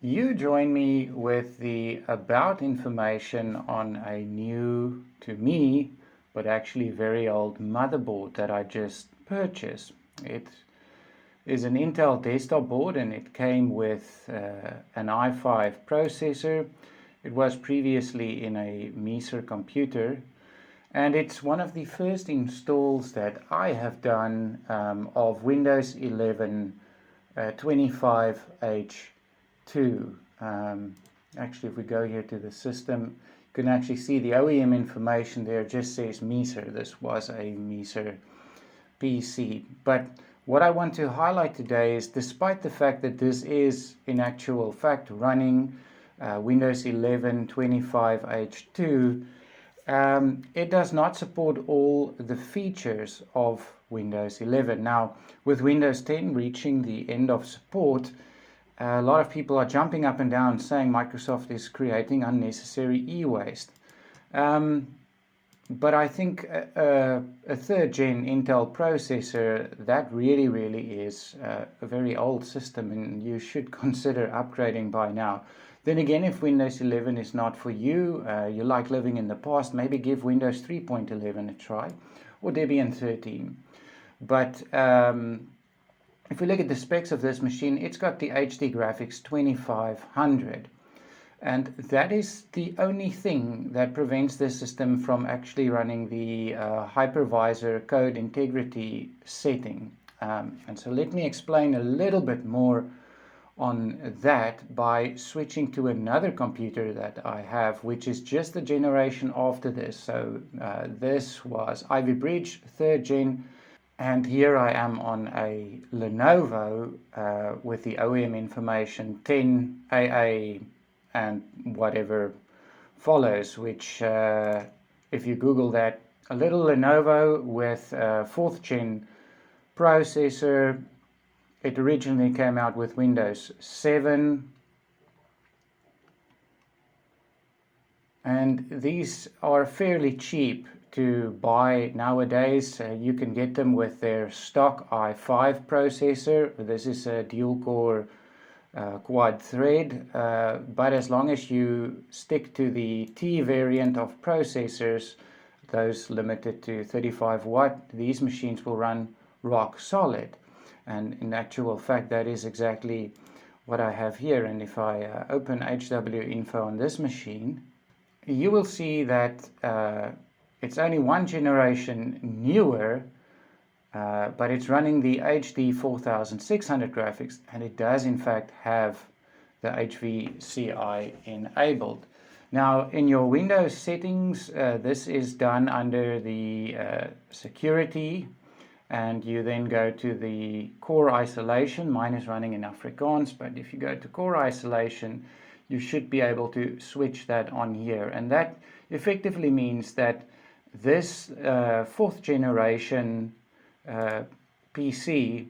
You join me with the about information on a new, to me, but actually very old motherboard that I just purchased. It is an Intel desktop board and it came with an i5 processor. It was previously in a Miser computer, and it's one of the first installs that I have done of Windows 11 25H2. Actually, if we go here to the system, you can actually see the OEM information there. It just says Miser. This was a Miser PC. But what I want to highlight today is, despite the fact that this is in actual fact running Windows 11 25H2, it does not support all the features of Windows 11. Now, with Windows 10 reaching the end of support, a lot of people are jumping up and down saying Microsoft is creating unnecessary e-waste. But I think a third gen Intel processor, that really is a very old system, and you should consider upgrading by now. Then again, if Windows 11 is not for you, you like living in the past, maybe give Windows 3.11 a try, or Debian 13. But if we look at the specs of this machine, it's got the HD graphics 2500. And that is the only thing that prevents the system from actually running the hypervisor code integrity setting. And so let me explain a little bit more on that by switching to another computer that I have, which is just the generation after this. So this was Ivy Bridge 3rd gen, and here I am on a Lenovo with the OEM information 10AA and whatever follows, which if you Google that, a little Lenovo with a 4th gen processor. It originally came out with Windows 7, and these are fairly cheap to buy nowadays. You can get them with their stock i5 processor. This is a dual-core quad thread, but as long as you stick to the T variant of processors, those limited to 35 watt, these machines will run rock solid. And in actual fact, that is exactly what I have here. And if I open HW info on this machine, you will see that it's only one generation newer, but it's running the HD 4600 graphics, and it does in fact have the HVCI enabled. Now, in your Windows settings, this is done under the security, and you then go to the core isolation. Mine is running in Afrikaans, but if you go to core isolation, you should be able to switch that on here. And that effectively means that this 4th generation PC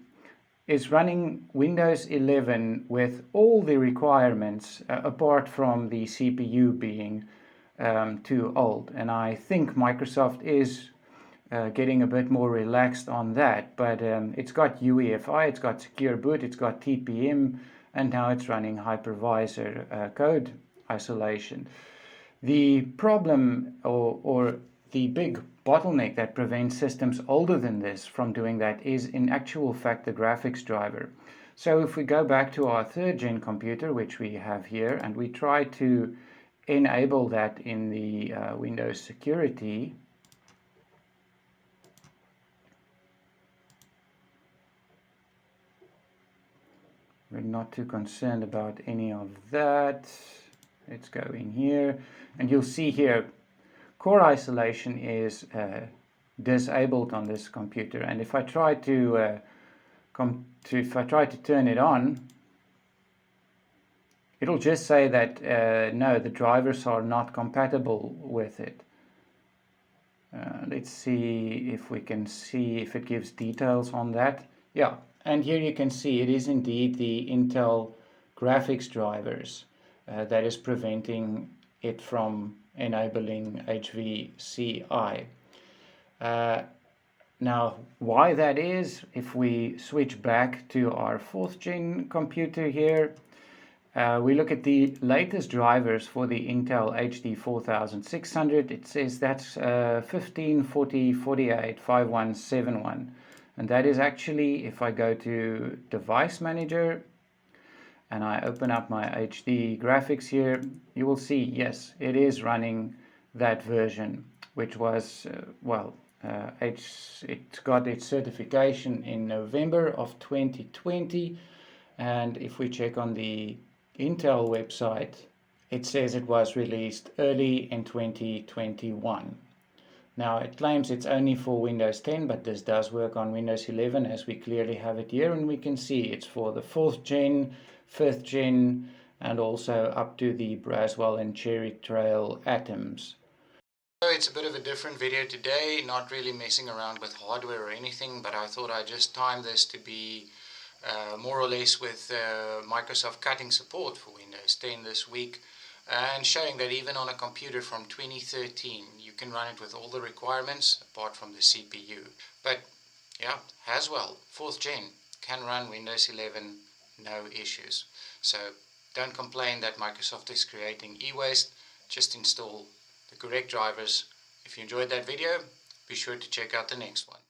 is running Windows 11 with all the requirements apart from the CPU being too old. And I think Microsoft is getting a bit more relaxed on that, but it's got UEFI, it's got secure boot, it's got TPM, and now it's running hypervisor code isolation. The problem or the big bottleneck that prevents systems older than this from doing that is in actual fact the graphics driver. So if we go back to our 3rd gen computer, which we have here, and we try to enable that in the Windows security, we're not too concerned about any of that. Let's go in here, and you'll see here core isolation is disabled on this computer. And if I try to turn it on, it'll just say that no, the drivers are not compatible with it. Let's see if we can see if it gives details on that. Yeah. And here you can see it is indeed the Intel graphics drivers that is preventing it from enabling HVCI. Now, why that is, if we switch back to our 4th gen computer here, We look at the latest drivers for the Intel HD 4600. It says that's 1540485171. And that is actually, if I go to Device Manager and I open up my HD graphics here, you will see, yes, it is running that version, which was, it got its certification in November of 2020. And if we check on the Intel website, it says it was released early in 2021. Now it claims it's only for Windows 10, but this does work on Windows 11, as we clearly have it here, and we can see it's for the 4th gen, 5th gen, and also up to the Braswell and Cherry Trail Atoms. So it's a bit of a different video today, not really messing around with hardware or anything, but I thought I'd just time this to be more or less with Microsoft cutting support for Windows 10 this week, and showing that even on a computer from 2013 you can run it with all the requirements apart from the CPU. But yeah, Haswell 4th gen can run Windows 11 no issues. So don't complain that Microsoft is creating e-waste, just install the correct drivers. If you enjoyed that video, be sure to check out the next one.